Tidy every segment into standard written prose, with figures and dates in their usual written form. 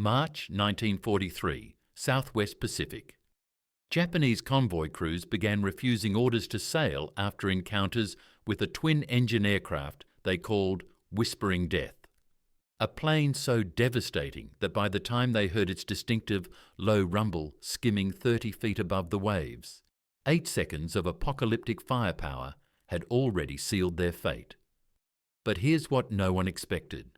March 1943, Southwest Pacific. Japanese convoy crews began refusing orders to sail after encounters with a twin-engine aircraft they called Whispering Death. A plane so devastating that by the time they heard its distinctive low rumble skimming 30 feet above the waves, 8 seconds of apocalyptic firepower had already sealed their fate. But here's what no one expected.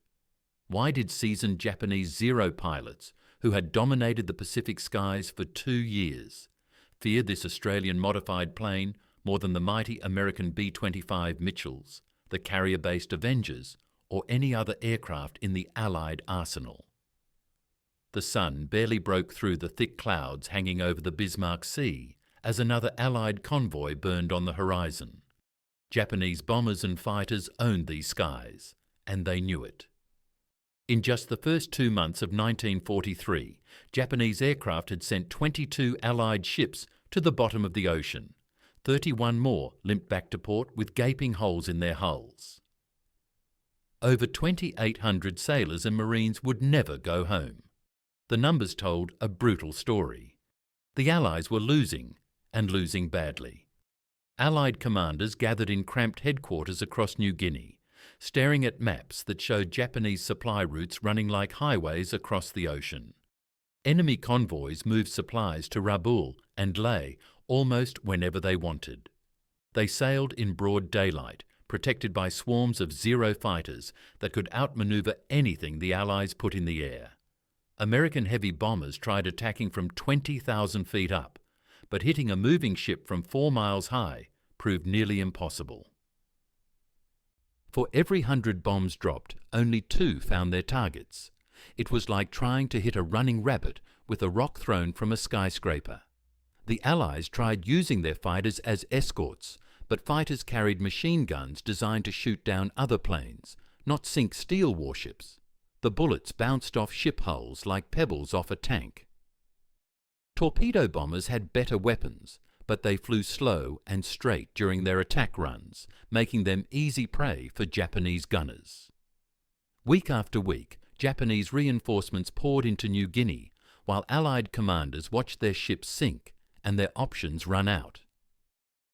Why did seasoned Japanese Zero pilots, who had dominated the Pacific skies for 2 years, fear this Australian modified plane more than the mighty American B-25 Mitchells, the carrier-based Avengers, or any other aircraft in the Allied arsenal? The sun barely broke through the thick clouds hanging over the Bismarck Sea as another Allied convoy burned on the horizon. Japanese bombers and fighters owned these skies, and they knew it. In just the first 2 months of 1943, Japanese aircraft had sent 22 Allied ships to the bottom of the ocean. 31 more limped back to port with gaping holes in their hulls. Over 2,800 sailors and Marines would never go home. The numbers told a brutal story. The Allies were losing, and losing badly. Allied commanders gathered in cramped headquarters across New Guinea, staring at maps that showed Japanese supply routes running like highways across the ocean. Enemy convoys moved supplies to Rabaul and Lae almost whenever they wanted. They sailed in broad daylight, protected by swarms of Zero fighters that could outmaneuver anything the Allies put in the air. American heavy bombers tried attacking from 20,000 feet up, but hitting a moving ship from 4 miles high proved nearly impossible. For every 100 bombs dropped, only 2 found their targets. It was like trying to hit a running rabbit with a rock thrown from a skyscraper. The Allies tried using their fighters as escorts, but fighters carried machine guns designed to shoot down other planes, not sink steel warships. The bullets bounced off ship hulls like pebbles off a tank. Torpedo bombers had better weapons, but they flew slow and straight during their attack runs, making them easy prey for Japanese gunners. Week after week, Japanese reinforcements poured into New Guinea, while Allied commanders watched their ships sink and their options run out.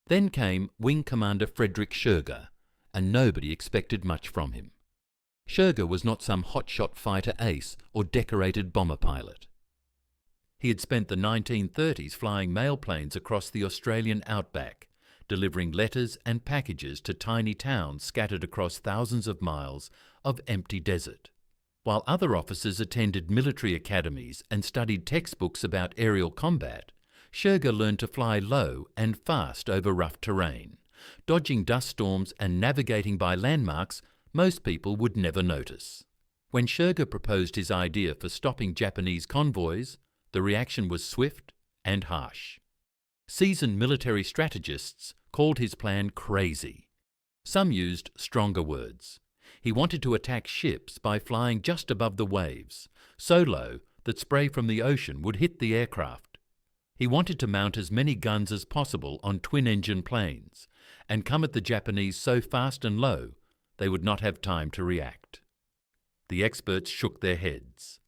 Then came Wing Commander Frederick Schurger, and nobody expected much from him. Schurger was not some hotshot fighter ace or decorated bomber pilot. He had spent the 1930s flying mail planes across the Australian outback, delivering letters and packages to tiny towns scattered across thousands of miles of empty desert. While other officers attended military academies and studied textbooks about aerial combat, Schurger learned to fly low and fast over rough terrain, dodging dust storms and navigating by landmarks most people would never notice. When Schurger proposed his idea for stopping Japanese convoys, the reaction was swift and harsh. Seasoned military strategists called his plan crazy. Some used stronger words. He wanted to attack ships by flying just above the waves, so low that spray from the ocean would hit the aircraft. He wanted to mount as many guns as possible on twin-engine planes and come at the Japanese so fast and low they would not have time to react. The experts shook their heads.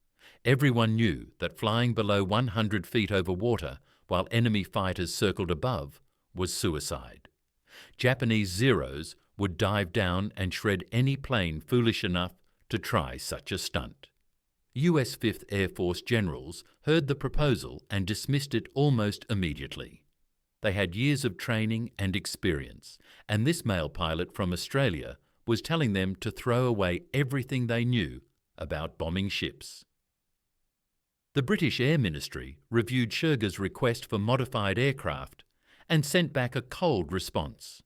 Everyone knew that flying below 100 feet over water while enemy fighters circled above was suicide. Japanese Zeros would dive down and shred any plane foolish enough to try such a stunt. US 5th Air Force generals heard the proposal and dismissed it almost immediately. They had years of training and experience, and this male pilot from Australia was telling them to throw away everything they knew about bombing ships. The British Air Ministry reviewed Schurger's request for modified aircraft and sent back a cold response.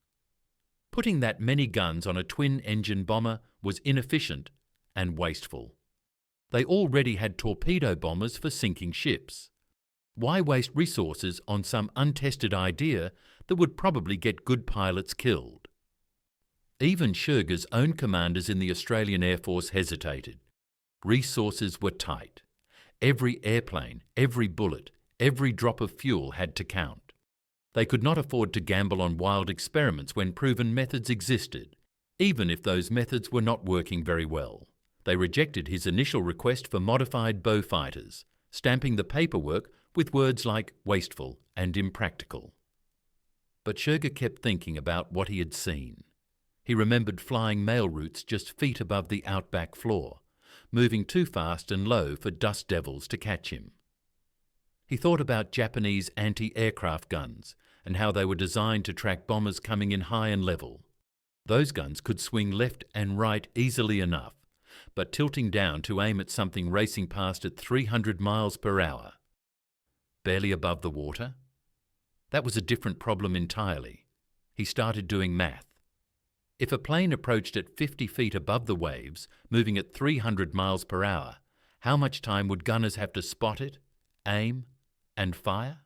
Putting that many guns on a twin-engine bomber was inefficient and wasteful. They already had torpedo bombers for sinking ships. Why waste resources on some untested idea that would probably get good pilots killed? Even Schurger's own commanders in the Australian Air Force hesitated. Resources were tight. Every airplane, every bullet, every drop of fuel had to count. They could not afford to gamble on wild experiments when proven methods existed, even if those methods were not working very well. They rejected his initial request for modified Beaufighters, stamping the paperwork with words like wasteful and impractical. But Scherger kept thinking about what he had seen. He remembered flying mail routes just feet above the outback floor, moving too fast and low for dust devils to catch him. He thought about Japanese anti-aircraft guns and how they were designed to track bombers coming in high and level. Those guns could swing left and right easily enough, but tilting down to aim at something racing past at 300 miles per hour. Barely above the water? That was a different problem entirely. He started doing math. If a plane approached at 50 feet above the waves, moving at 300 miles per hour, how much time would gunners have to spot it, aim, and fire?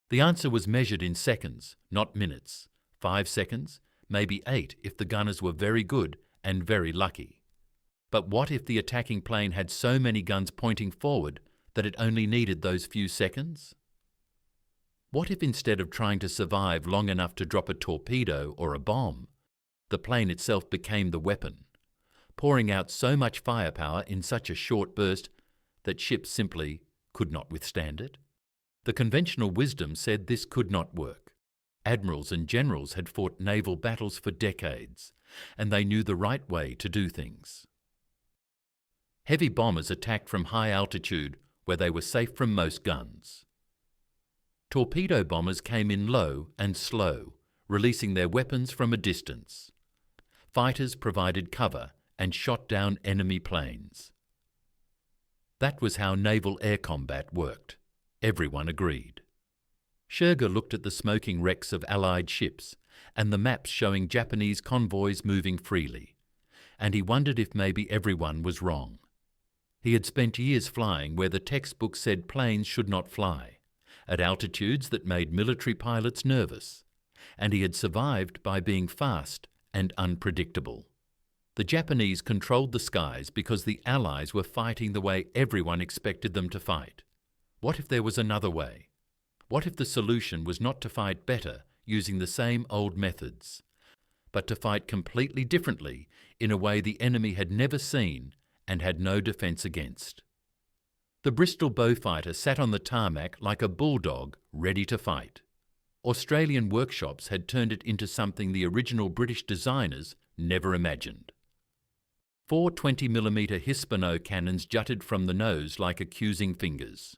The answer was measured in seconds, not minutes. 5 seconds, maybe 8 if the gunners were very good and very lucky. But what if the attacking plane had so many guns pointing forward that it only needed those few seconds? What if instead of trying to survive long enough to drop a torpedo or a bomb, the plane itself became the weapon, pouring out so much firepower in such a short burst that ships simply could not withstand it? The conventional wisdom said this could not work. Admirals and generals had fought naval battles for decades, and they knew the right way to do things. Heavy bombers attacked from high altitude where they were safe from most guns. Torpedo bombers came in low and slow, releasing their weapons from a distance. Fighters provided cover and shot down enemy planes. That was how naval air combat worked. Everyone agreed. Scherger looked at the smoking wrecks of Allied ships and the maps showing Japanese convoys moving freely, and he wondered if maybe everyone was wrong. He had spent years flying where the textbook said planes should not fly, at altitudes that made military pilots nervous, and he had survived by being fast and unpredictable. The Japanese controlled the skies because the Allies were fighting the way everyone expected them to fight. What if there was another way? What if the solution was not to fight better using the same old methods, but to fight completely differently in a way the enemy had never seen and had no defence against? The Bristol Beaufighter sat on the tarmac like a bulldog ready to fight. Australian workshops had turned it into something the original British designers never imagined. 4 20mm Hispano cannons jutted from the nose like accusing fingers.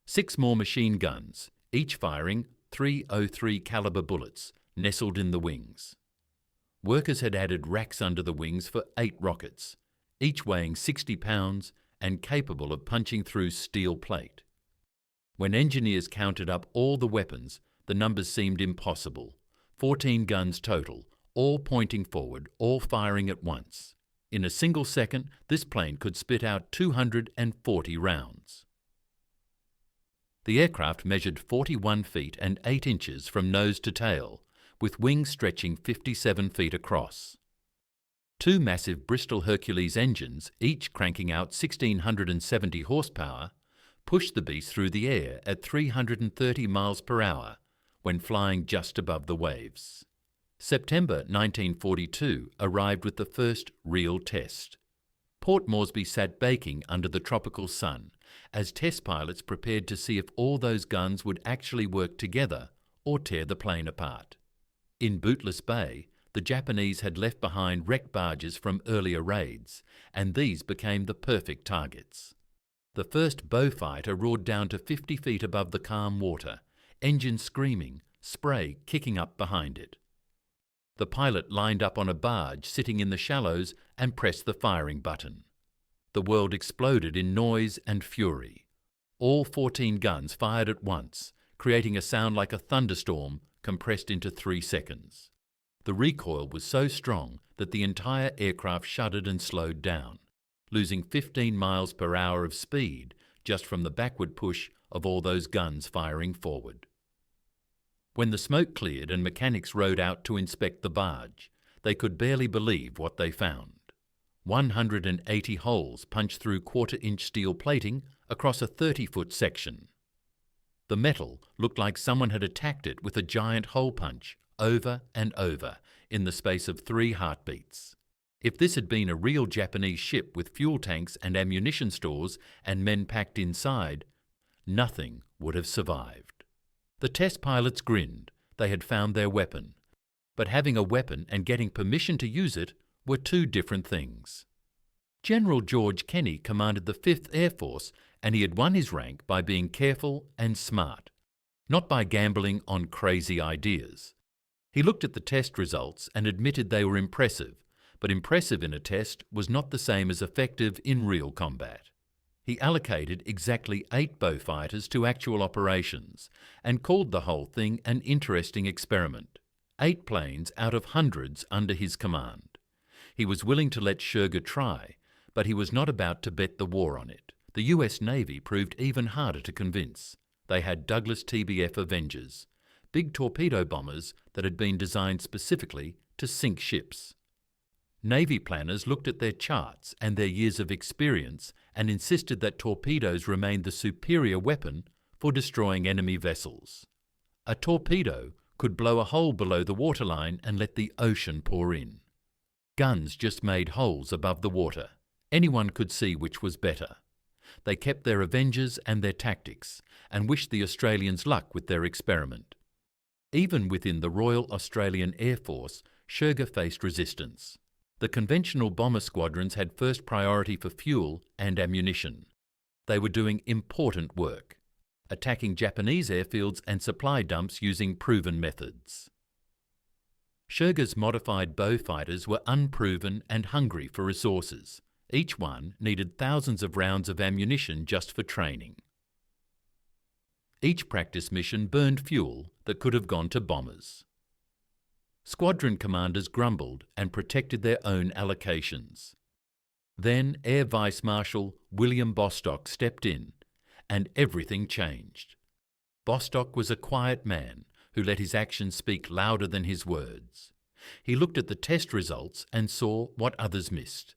6 more machine guns, each firing .303 caliber bullets, nestled in the wings. Workers had added racks under the wings for 8 rockets, each weighing 60 pounds and capable of punching through steel plate. When engineers counted up all the weapons, the numbers seemed impossible. 14 guns total, all pointing forward, all firing at once. In a single second, this plane could spit out 240 rounds. The aircraft measured 41 feet and 8 inches from nose to tail, with wings stretching 57 feet across. 2 massive Bristol Hercules engines, each cranking out 1,670 horsepower, pushed the beast through the air at 330 miles per hour when flying just above the waves. September 1942 arrived with the first real test. Port Moresby sat baking under the tropical sun as test pilots prepared to see if all those guns would actually work together or tear the plane apart. In Bootless Bay, the Japanese had left behind wrecked barges from earlier raids, and these became the perfect targets. The first Beaufighter roared down to 50 feet above the calm water, engines screaming, spray kicking up behind it. The pilot lined up on a barge sitting in the shallows and pressed the firing button. The world exploded in noise and fury. All 14 guns fired at once, creating a sound like a thunderstorm compressed into 3 seconds. The recoil was so strong that the entire aircraft shuddered and slowed down, losing 15 miles per hour of speed just from the backward push of all those guns firing forward. When the smoke cleared and mechanics rowed out to inspect the barge, they could barely believe what they found. 180 holes punched through quarter-inch steel plating across a 30-foot section. The metal looked like someone had attacked it with a giant hole punch over and over in the space of 3 heartbeats. If this had been a real Japanese ship with fuel tanks and ammunition stores and men packed inside, nothing would have survived. The test pilots grinned. They had found their weapon. But having a weapon and getting permission to use it were two different things. General George Kenney commanded the 5th Air Force, and he had won his rank by being careful and smart, not by gambling on crazy ideas. He looked at the test results and admitted they were impressive, but impressive in a test was not the same as effective in real combat. He allocated exactly 8 Beaufighters to actual operations and called the whole thing an interesting experiment. 8 planes out of hundreds under his command. He was willing to let Sherger try, but he was not about to bet the war on it. The US Navy proved even harder to convince. They had Douglas TBF Avengers, big torpedo bombers that had been designed specifically to sink ships. Navy planners looked at their charts and their years of experience and insisted that torpedoes remained the superior weapon for destroying enemy vessels. A torpedo could blow a hole below the waterline and let the ocean pour in. Guns just made holes above the water. Anyone could see which was better. They kept their Avengers and their tactics and wished the Australians luck with their experiment. Even within the Royal Australian Air Force, Sherger faced resistance. The conventional bomber squadrons had first priority for fuel and ammunition. They were doing important work, attacking Japanese airfields and supply dumps using proven methods. Sherger's modified Beaufighters were unproven and hungry for resources. Each one needed thousands of rounds of ammunition just for training. Each practice mission burned fuel that could have gone to bombers. Squadron commanders grumbled and protected their own allocations. Then Air Vice Marshal William Bostock stepped in, and everything changed. Bostock was a quiet man who let his actions speak louder than his words. He looked at the test results and saw what others missed.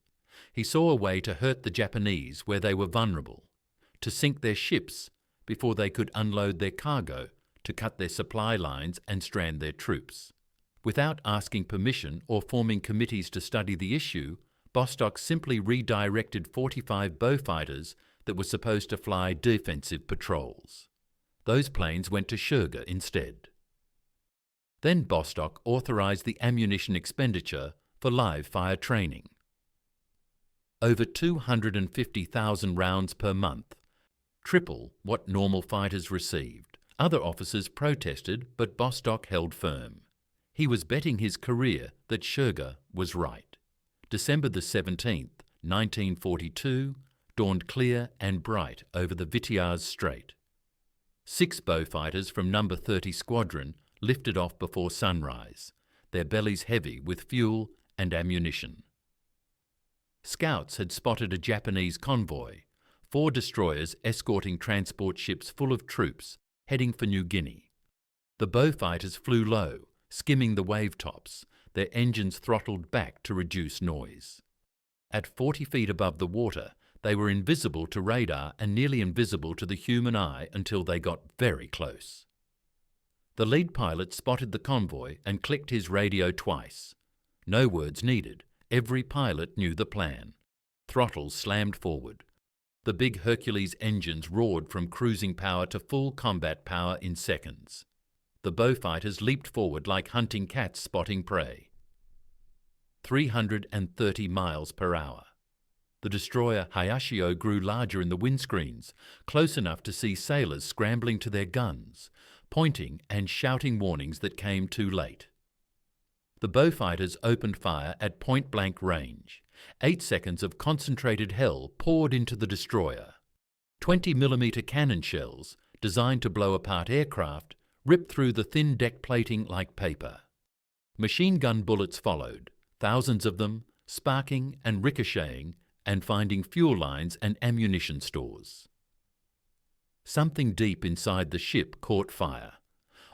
He saw a way to hurt the Japanese where they were vulnerable, to sink their ships before they could unload their cargo, to cut their supply lines and strand their troops. Without asking permission or forming committees to study the issue, Bostock simply redirected 45 Beaufighters that were supposed to fly defensive patrols. Those planes went to Sherger instead. Then Bostock authorized the ammunition expenditure for live fire training. Over 250,000 rounds per month, triple what normal fighters received. Other officers protested, but Bostock held firm. He was betting his career that Sherger was right. December the 17th, 1942, dawned clear and bright over the Vitiaz Strait. 6 Beaufighters from No. 30 Squadron lifted off before sunrise, their bellies heavy with fuel and ammunition. Scouts had spotted a Japanese convoy, 4 destroyers escorting transport ships full of troops heading for New Guinea. The Beaufighters flew low, skimming the wave tops, their engines throttled back to reduce noise. At 40 feet above the water, they were invisible to radar and nearly invisible to the human eye until they got very close. The lead pilot spotted the convoy and clicked his radio twice. No words needed. Every pilot knew the plan. Throttles slammed forward. The big Hercules engines roared from cruising power to full combat power in seconds. The Beaufighters leaped forward like hunting cats spotting prey. 330 miles per hour. The destroyer Hayashio grew larger in the windscreens, close enough to see sailors scrambling to their guns, pointing and shouting warnings that came too late. The Beaufighters opened fire at point-blank range. 8 seconds of concentrated hell poured into the destroyer. 20mm cannon shells, designed to blow apart aircraft, ripped through the thin deck plating like paper. Machine gun bullets followed, thousands of them, sparking and ricocheting and finding fuel lines and ammunition stores. Something deep inside the ship caught fire.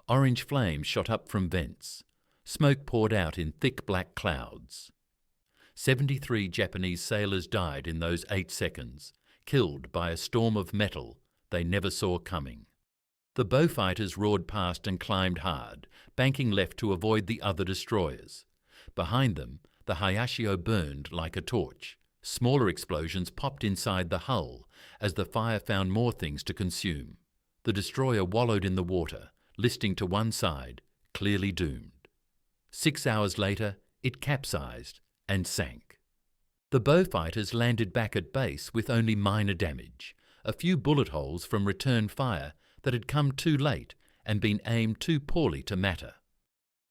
Orange flames shot up from vents. Smoke poured out in thick black clouds. 73 Japanese sailors died in those 8 seconds, killed by a storm of metal they never saw coming. The Beaufighters roared past and climbed hard, banking left to avoid the other destroyers. Behind them, the Hayashio burned like a torch. Smaller explosions popped inside the hull as the fire found more things to consume. The destroyer wallowed in the water, listing to one side, clearly doomed. 6 hours later, it capsized and sank. The Beaufighters landed back at base with only minor damage, a few bullet holes from return fire that had come too late and been aimed too poorly to matter.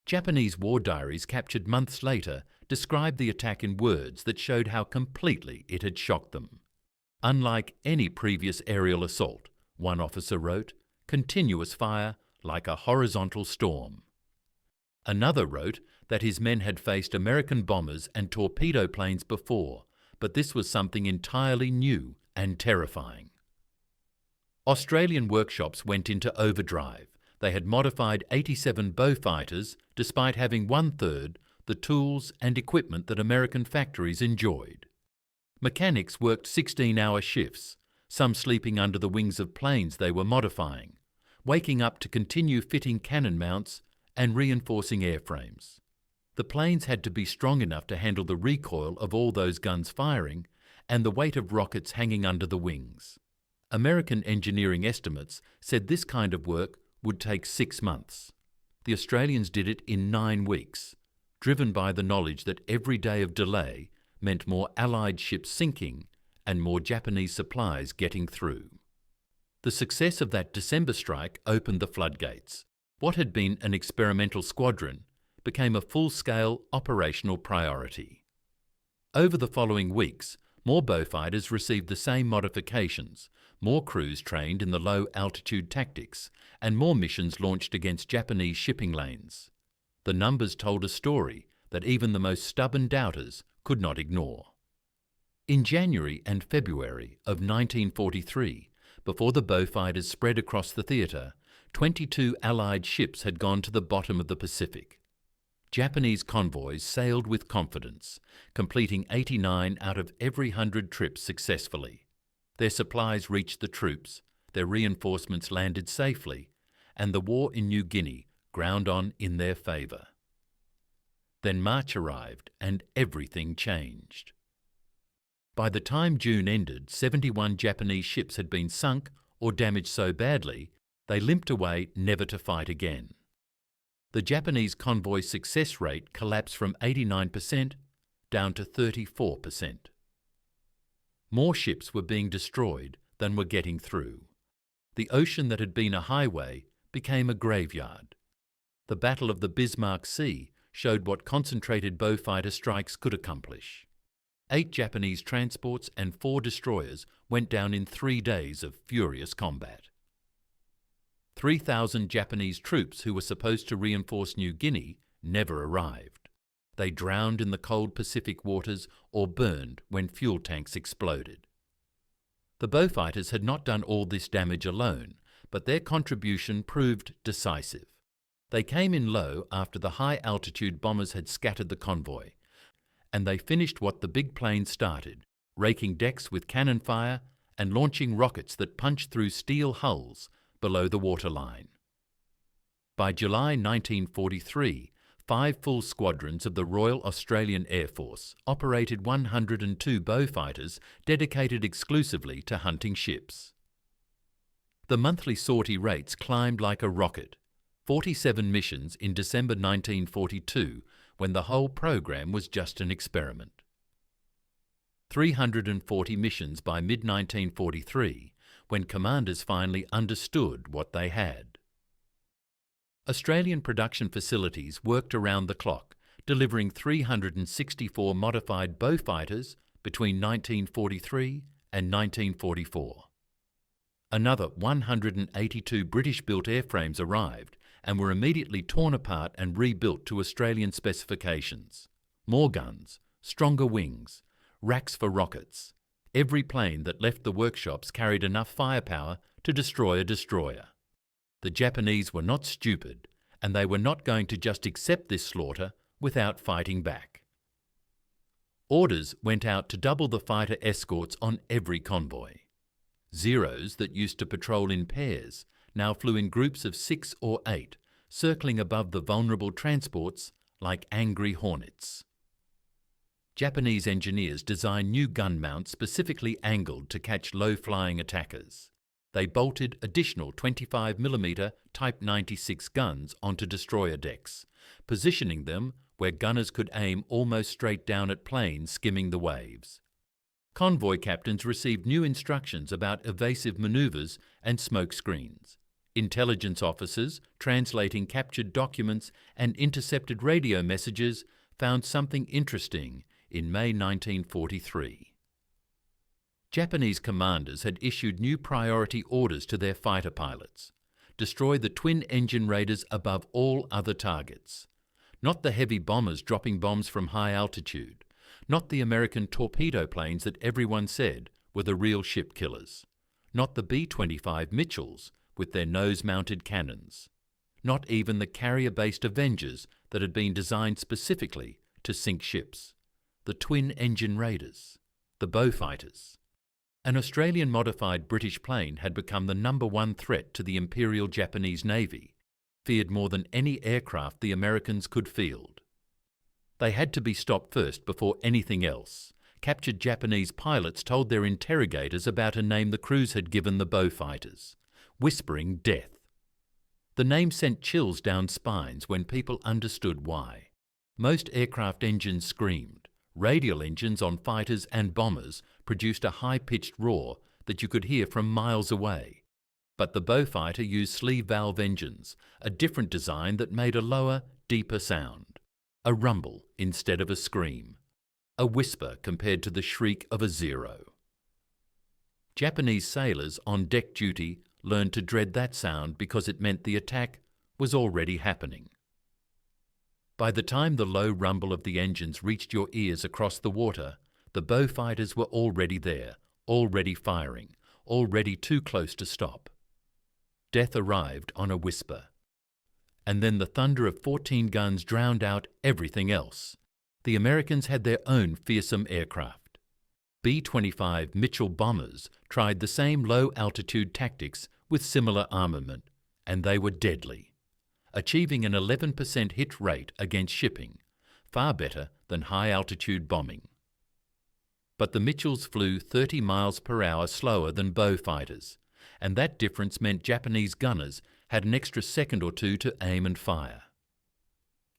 Japanese war diaries captured months later described the attack in words that showed how completely it had shocked them. Unlike any previous aerial assault, one officer wrote, continuous fire like a horizontal storm. Another wrote that his men had faced American bombers and torpedo planes before, but this was something entirely new and terrifying. Australian workshops went into overdrive. They had modified 87 Beaufighters despite having 1/3 the tools and equipment that American factories enjoyed. Mechanics worked 16-hour shifts, some sleeping under the wings of planes they were modifying, waking up to continue fitting cannon mounts and reinforcing airframes. The planes had to be strong enough to handle the recoil of all those guns firing and the weight of rockets hanging under the wings. American engineering estimates said this kind of work would take 6 months. The Australians did it in 9 weeks, driven by the knowledge that every day of delay meant more Allied ships sinking and more Japanese supplies getting through. The success of that December strike opened the floodgates. What had been an experimental squadron became a full-scale operational priority. Over the following weeks, more Beaufighters received the same modifications, more crews trained in the low-altitude tactics, and more missions launched against Japanese shipping lanes. The numbers told a story that even the most stubborn doubters could not ignore. In January and February of 1943, before the Beaufighters spread across the theatre, 22 Allied ships had gone to the bottom of the Pacific. Japanese convoys sailed with confidence, completing 89 out of every 100 trips successfully. Their supplies reached the troops, their reinforcements landed safely, and the war in New Guinea ground on in their favour. Then March arrived and everything changed. By the time June ended, 71 Japanese ships had been sunk or damaged so badly they limped away never to fight again. The Japanese convoy success rate collapsed from 89% down to 34%. More ships were being destroyed than were getting through. The ocean that had been a highway became a graveyard. The Battle of the Bismarck Sea showed what concentrated Beaufighter strikes could accomplish. 8 Japanese transports and 4 destroyers went down in 3 days of furious combat. 3,000 Japanese troops who were supposed to reinforce New Guinea never arrived. They drowned in the cold Pacific waters or burned when fuel tanks exploded. The Beaufighters had not done all this damage alone, but their contribution proved decisive. They came in low after the high-altitude bombers had scattered the convoy, and they finished what the big planes started, raking decks with cannon fire and launching rockets that punched through steel hulls below the waterline. By July 1943, 5 full squadrons of the Royal Australian Air Force operated 102 Beaufighters dedicated exclusively to hunting ships. The monthly sortie rates climbed like a rocket. 47 missions in December 1942, when the whole program was just an experiment. 340 missions by mid-1943, when commanders finally understood what they had. Australian production facilities worked around the clock, delivering 364 modified Beaufighters between 1943 and 1944. Another 182 British-built airframes arrived and were immediately torn apart and rebuilt to Australian specifications. More guns, stronger wings, racks for rockets. Every plane that left the workshops carried enough firepower to destroy a destroyer. The Japanese were not stupid, and they were not going to just accept this slaughter without fighting back. Orders went out to double the fighter escorts on every convoy. Zeros that used to patrol in pairs now flew in groups of 6 or 8, circling above the vulnerable transports like angry hornets. Japanese engineers designed new gun mounts specifically angled to catch low-flying attackers. They bolted additional 25mm Type 96 guns onto destroyer decks, positioning them where gunners could aim almost straight down at planes skimming the waves. Convoy captains received new instructions about evasive maneuvers and smoke screens. Intelligence officers, translating captured documents and intercepted radio messages, found something interesting in May 1943. Japanese commanders had issued new priority orders to their fighter pilots: destroy the twin-engine raiders above all other targets. Not the heavy bombers dropping bombs from high altitude, not the American torpedo planes that everyone said were the real ship killers, not the B-25 Mitchells with their nose-mounted cannons, not even the carrier-based Avengers that had been designed specifically to sink ships. The twin-engine raiders, the Beaufighters. An Australian-modified British plane had become the #1 threat to the Imperial Japanese Navy, feared more than any aircraft the Americans could field. They had to be stopped first before anything else. Captured Japanese pilots told their interrogators about a name the crews had given the Beaufighters: Whispering Death. The name sent chills down spines when people understood why. Most aircraft engines screamed. Radial engines on fighters and bombers produced a high-pitched roar that you could hear from miles away. But the Beaufighter used sleeve valve engines, a different design that made a lower, deeper sound. A rumble instead of a scream. A whisper compared to the shriek of a Zero. Japanese sailors on deck duty learned to dread that sound because it meant the attack was already happening. By the time the low rumble of the engines reached your ears across the water, the Beaufighters were already there, already firing, already too close to stop. Death arrived on a whisper. And then the thunder of 14 guns drowned out everything else. The Americans had their own fearsome aircraft. B-25 Mitchell bombers tried the same low-altitude tactics with similar armament, and they were deadly, achieving an 11% hit rate against shipping, far better than high-altitude bombing. But the Mitchells flew 30 miles per hour slower than Beaufighters, and that difference meant Japanese gunners had an extra second or two to aim and fire.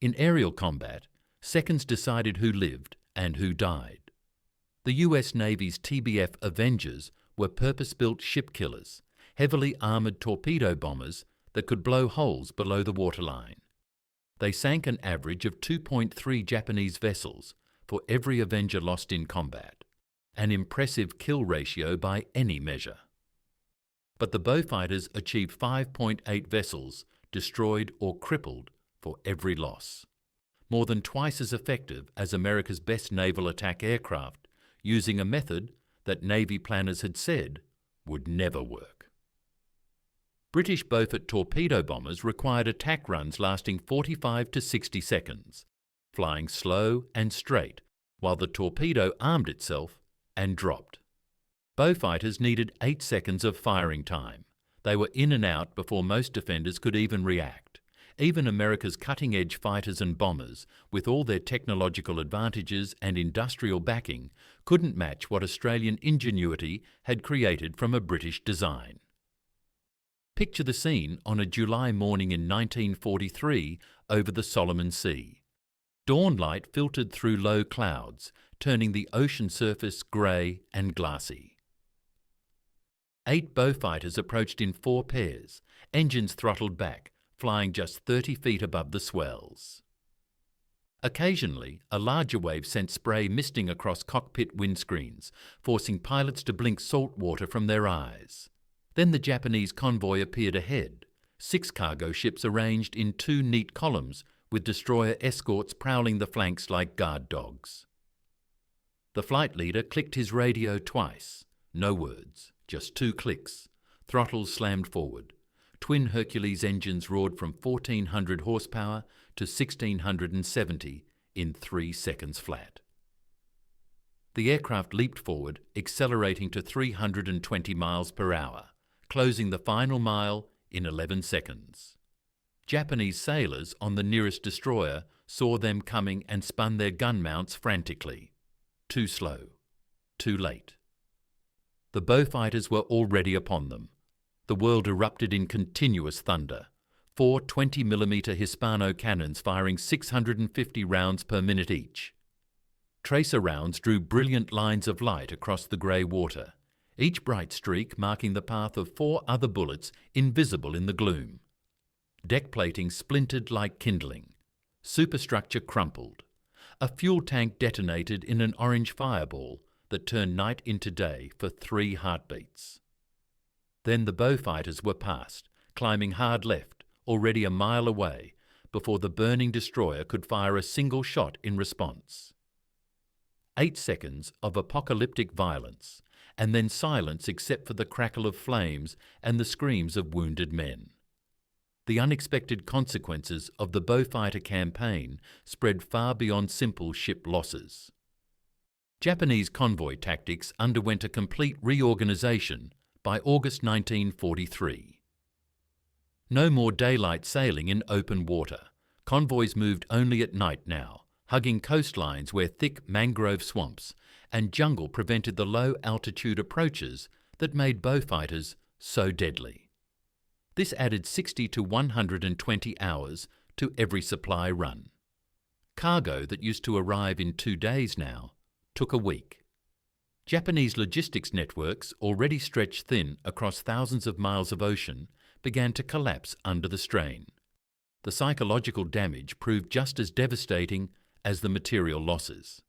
In aerial combat, seconds decided who lived and who died. The US Navy's TBF Avengers were purpose-built ship killers, heavily armoured torpedo bombers that could blow holes below the waterline. They sank an average of 2.3 Japanese vessels for every Avenger lost in combat, an impressive kill ratio by any measure. But the Beaufighters achieved 5.8 vessels destroyed or crippled for every loss, more than twice as effective as America's best naval attack aircraft, using a method that Navy planners had said would never work. British Beaufort torpedo bombers required attack runs lasting 45 to 60 seconds, flying slow and straight while the torpedo armed itself and dropped. Beaufighters needed 8 seconds of firing time. They were in and out before most defenders could even react. Even America's cutting-edge fighters and bombers, with all their technological advantages and industrial backing, couldn't match what Australian ingenuity had created from a British design. Picture the scene on a July morning in 1943 over the Solomon Sea. Dawn light filtered through low clouds, turning the ocean surface grey and glassy. 8 Beaufighters approached in 4 pairs, engines throttled back, flying just 30 feet above the swells. Occasionally, a larger wave sent spray misting across cockpit windscreens, forcing pilots to blink salt water from their eyes. Then the Japanese convoy appeared ahead, 6 cargo ships arranged in 2 neat columns, with destroyer escorts prowling the flanks like guard dogs. The flight leader clicked his radio twice. No words, just 2 clicks. Throttles slammed forward. Twin Hercules engines roared from 1,400 horsepower to 1,670 in 3 seconds flat. The aircraft leaped forward, accelerating to 320 miles per hour, closing the final mile in 11 seconds. Japanese sailors on the nearest destroyer saw them coming and spun their gun mounts frantically. Too slow. Too late. The Beaufighters were already upon them. The world erupted in continuous thunder. 4 20mm Hispano cannons firing 650 rounds per minute each. Tracer rounds drew brilliant lines of light across the grey water, each bright streak marking the path of 4 other bullets invisible in the gloom. Deck plating splintered like kindling. Superstructure crumpled. A fuel tank detonated in an orange fireball that turned night into day for 3 heartbeats. Then the Beaufighters were past, climbing hard left, already a mile away, before the burning destroyer could fire a single shot in response. 8 seconds of apocalyptic violence, and then silence except for the crackle of flames and the screams of wounded men. The unexpected consequences of the Beaufighter campaign spread far beyond simple ship losses. Japanese convoy tactics underwent a complete reorganization by August 1943. No more daylight sailing in open water. Convoys moved only at night now, hugging coastlines where thick mangrove swamps and jungle prevented the low-altitude approaches that made Beaufighters so deadly. This added 60 to 120 hours to every supply run. Cargo that used to arrive in 2 days now took a week. Japanese logistics networks, already stretched thin across thousands of miles of ocean, began to collapse under the strain. The psychological damage proved just as devastating as the material losses.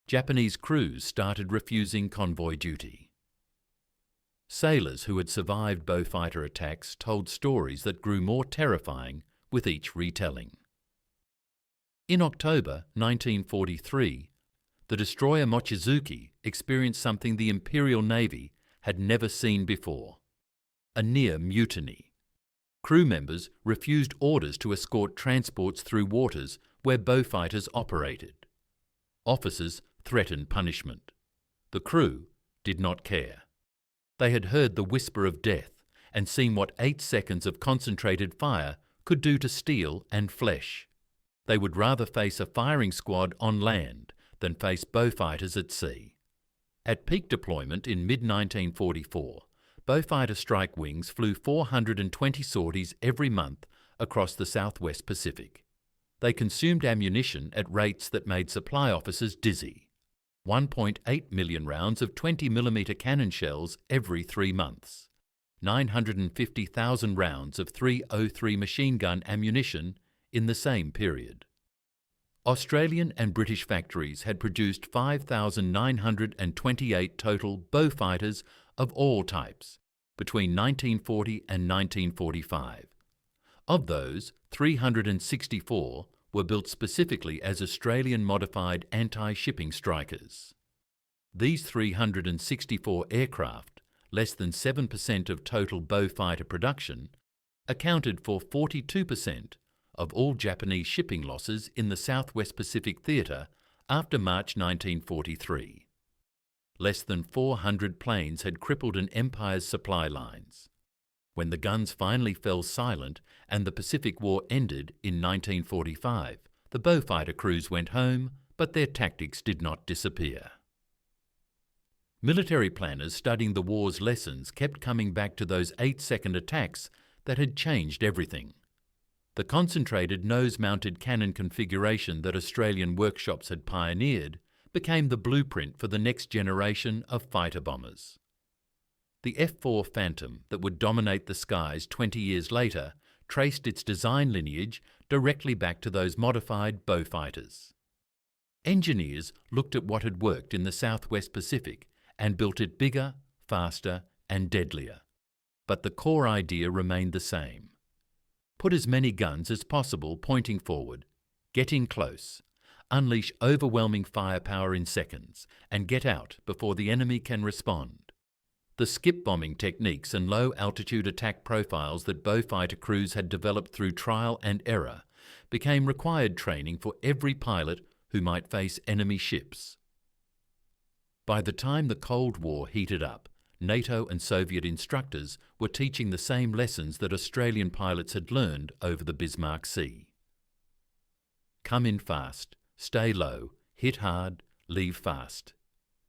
Japanese crews started refusing convoy duty. Sailors who had survived Beaufighter attacks told stories that grew more terrifying with each retelling. In October 1943, the destroyer Mochizuki experienced something the Imperial Navy had never seen before: a near mutiny. Crew members refused orders to escort transports through waters where Beaufighters operated. Officers threatened punishment. The crew did not care. They had heard the whisper of death and seen what 8 seconds of concentrated fire could do to steel and flesh. They would rather face a firing squad on land than face Beaufighters at sea. At peak deployment in mid-1944, Beaufighter strike wings flew 420 sorties every month across the Southwest Pacific. They consumed ammunition at rates that made supply officers dizzy. 1.8 million rounds of 20mm cannon shells every 3 months. 950,000 rounds of .303 machine gun ammunition in the same period. Australian and British factories had produced 5,928 total Beaufighters of all types between 1940 and 1945. Of those, 364 were built specifically as Australian-modified anti-shipping strikers. These 364 aircraft, less than 7% of total Beaufighter production, accounted for 42% of all Japanese shipping losses in the Southwest Pacific Theatre after March 1943. Less than 400 planes had crippled an empire's supply lines. When the guns finally fell silent and the Pacific War ended in 1945, the Beaufighter crews went home, but their tactics did not disappear. Military planners studying the war's lessons kept coming back to those 8-second attacks that had changed everything. The concentrated nose-mounted cannon configuration that Australian workshops had pioneered became the blueprint for the next generation of fighter bombers. The F-4 Phantom that would dominate the skies 20 years later traced its design lineage directly back to those modified Beaufighters. Engineers looked at what had worked in the Southwest Pacific and built it bigger, faster, and deadlier. But the core idea remained the same. Put as many guns as possible pointing forward, get in close, unleash overwhelming firepower in seconds, and get out before the enemy can respond. The skip bombing techniques and low-altitude attack profiles that Beaufighter crews had developed through trial and error became required training for every pilot who might face enemy ships. By the time the Cold War heated up, NATO and Soviet instructors were teaching the same lessons that Australian pilots had learned over the Bismarck Sea. Come in fast, stay low, hit hard, leave fast.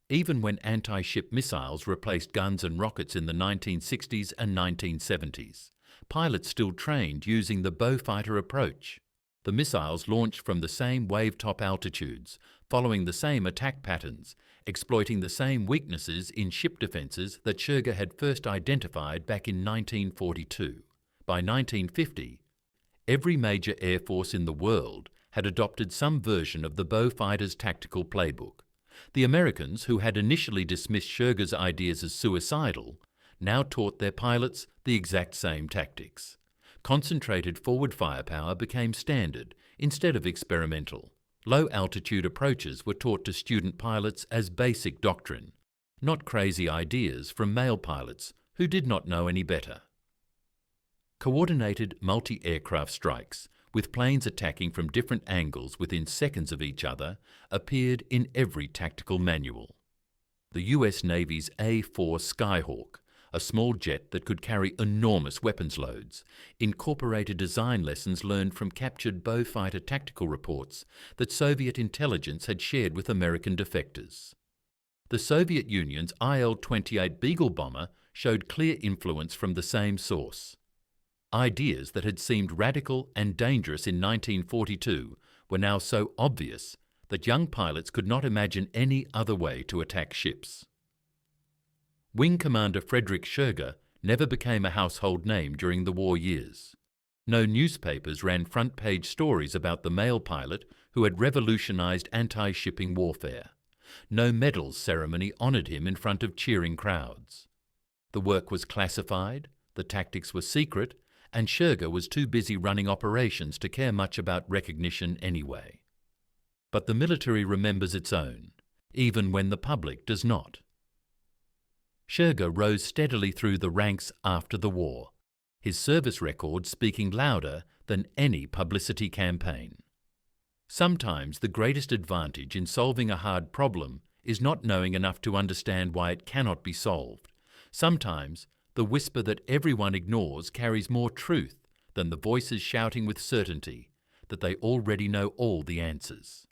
Even when anti-ship missiles replaced guns and rockets in the 1960s and 1970s, pilots still trained using the Beaufighter approach. The missiles launched from the same wave-top altitudes, following the same attack patterns, exploiting the same weaknesses in ship defences that Scherger had first identified back in 1942. By 1950, every major air force in the world had adopted some version of the Beaufighters' tactical playbook. The Americans, who had initially dismissed Scherger's ideas as suicidal, now taught their pilots the exact same tactics. Concentrated forward firepower became standard instead of experimental. Low-altitude approaches were taught to student pilots as basic doctrine, not crazy ideas from male pilots who did not know any better. Coordinated multi-aircraft strikes, with planes attacking from different angles within seconds of each other, appeared in every tactical manual. The US Navy's A-4 Skyhawk, a small jet that could carry enormous weapons loads, incorporated design lessons learned from captured Beaufighter tactical reports that Soviet intelligence had shared with American defectors. The Soviet Union's IL-28 Beagle bomber showed clear influence from the same source. Ideas that had seemed radical and dangerous in 1942 were now so obvious that young pilots could not imagine any other way to attack ships. Wing Commander Frederick Scherger never became a household name during the war years. No newspapers ran front-page stories about the male pilot who had revolutionized anti-shipping warfare. No medals ceremony honored him in front of cheering crowds. The work was classified, the tactics were secret, and Scherger was too busy running operations to care much about recognition anyway. But the military remembers its own, even when the public does not. Scherger rose steadily through the ranks after the war, his service record speaking louder than any publicity campaign. Sometimes the greatest advantage in solving a hard problem is not knowing enough to understand why it cannot be solved. Sometimes the whisper that everyone ignores carries more truth than the voices shouting with certainty that they already know all the answers.